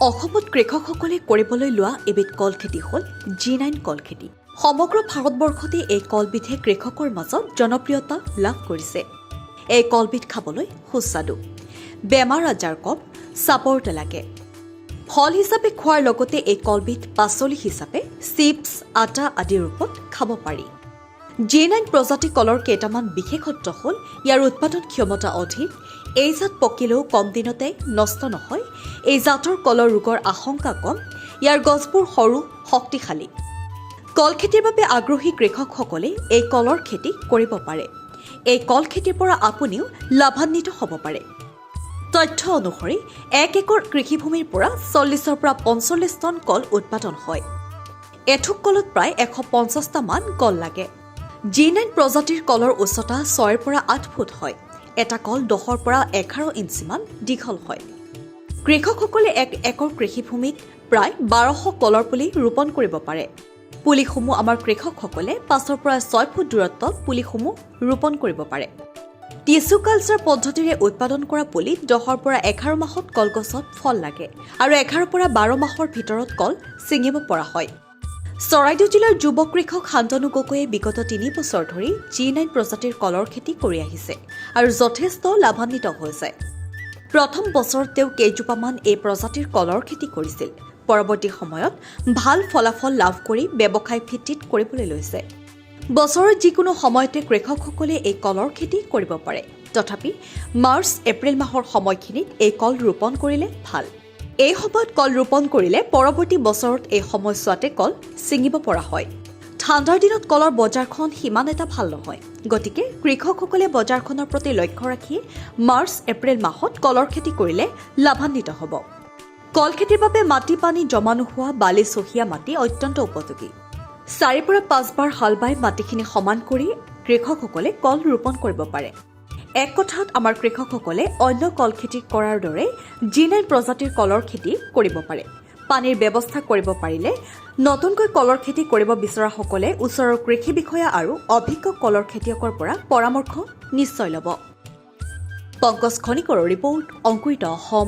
অসমত কৃষকসকলে কৰিবলৈ লোৱা এবিধ কল খেতি হ'ল G9 কল খেতি। সমগ্ৰ ভাৰতবৰ্ষতে এই কলবিধে কৃষকৰ মাজত জনপ্ৰিয়তা লাভ কৰিছে। এই কলবিধ খাবলৈ সুস্বাদু, বেমাৰ আজাৰ কম, চাপৰ লাগে। ফল হিচাপে খোৱাৰ লগতে এই কলবিধ পাচলি হিচাপে চিপছ, আটা আদিৰ ৰূপত খাব পাৰি। G9 প্ৰজাতি কলৰ কেইটামান বিশেষত্ব হ'ল ইয়াৰ উৎপাদন ক্ষমতা অধিক, এই জাত পকিলেও কম দিনতে নষ্ট নহয়, এই জাতৰ কলৰ ৰোগৰ আশংকা কম, ইয়াৰ গছবোৰ সৰু, শক্তিশালী। কল খেতিৰ বাবে আগ্ৰহী কৃষকসকলে এই কলৰ খেতি কৰিব পাৰে। এই কল খেতিৰ পৰা আপুনিও লাভান্বিত হ'ব পাৰে। তথ্য অনুসৰি 1 একৰ কৃষিভূমিৰ পৰা 40ৰ পৰা 45 টন কল উৎপাদন হয়। এথোক কলত প্ৰায় 150টা মান কল লাগে। G9 প্ৰজাতিৰ কলৰ উচ্চতা 6ৰ পৰা 8 ফুট হয়। এটা কল 10ৰ পৰা 11 ইঞ্চিমান দীঘল হয়। কৃষকসকলে 1 একৰ কৃষিভূমিত প্ৰায় 1200 কলৰ পুলি ৰোপণ কৰিব পাৰে। পুলিসমূহ আমাৰ কৃষকসকলে 5ৰ পৰা 6 ফুট দূৰত্বত পুলিসমূহ ৰোপণ কৰিব পাৰে। টিছু কালচাৰ পদ্ধতিৰে উৎপাদন কৰা পুলিত 10ৰ পৰা 11 মাহত কলগছত ফল লাগে আৰু 11ৰ পৰা 12 মাহৰ ভিতৰত কল ছিঙিব পৰা হয়। চৰাইদেউ জিলাৰ যুৱ কৃষক শান্তনু গগৈয়ে বিগত 3 বছৰ ধৰি G9 প্ৰজাতিৰ কলৰ খেতি কৰি আহিছে আৰু যথেষ্ট লাভান্বিত হৈছে। প্ৰথম বছৰত তেওঁ কেইজোপামান এই প্ৰজাতিৰ কলৰ খেতি কৰিছিল। পৰৱৰ্তী সময়ত ভাল ফলাফল লাভ কৰি ব্যৱসায় ভিত্তিত কৰিবলৈ লৈছে। বছৰৰ যিকোনো সময়তে কৃষকসকলে এই কলৰ খেতি কৰিব পাৰে। তথাপি মাৰ্চ, এপ্ৰিল মাহৰ সময়খিনিত এই কল ৰোপণ কৰিলে ভাল। এই সময়ত কল ৰোপণ কৰিলে পৰৱৰ্তী বছৰত এই সময়ছোৱাতে কল ছিঙিব পৰা হয়। ঠাণ্ডাৰ দিনত কলৰ বজাৰখন সিমান এটা ভাল নহয়, গতিকে কৃষকসকলে বজাৰখনৰ প্ৰতি লক্ষ্য ৰাখি মাৰ্চ, এপ্ৰিল মাহত কলৰ খেতি কৰিলে লাভান্বিত হ'ব। কল খেতিৰ বাবে মাটি পানী জমা নোহোৱা বালিচহীয়া মাটি অত্যন্ত উপযোগী। 4 পৰা 5 বাৰ হাল বাই মাটিখিনি সমান কৰি কৃষকসকলে কল ৰোপণ কৰিব পাৰে। এক কথাত আমাৰ কৃষকসকলে অন্য কল খেতি কৰাৰ দৰে G9 প্ৰজাতিৰ কলৰ খেতি কৰিব পাৰে। পানীৰ ব্যৱস্থা কৰিব পাৰিলে নতুনকৈ কলৰ খেতি কৰিব বিচৰাসকলে ওচৰৰ কৃষি বিষয়া আৰু অভিজ্ঞ কলৰ খেতিয়কৰ পৰা পৰামৰ্শ নিশ্চয় ল'ব। পংকজ খনিকৰৰ ৰিপৰ্ট, অংকুৰিত অসম।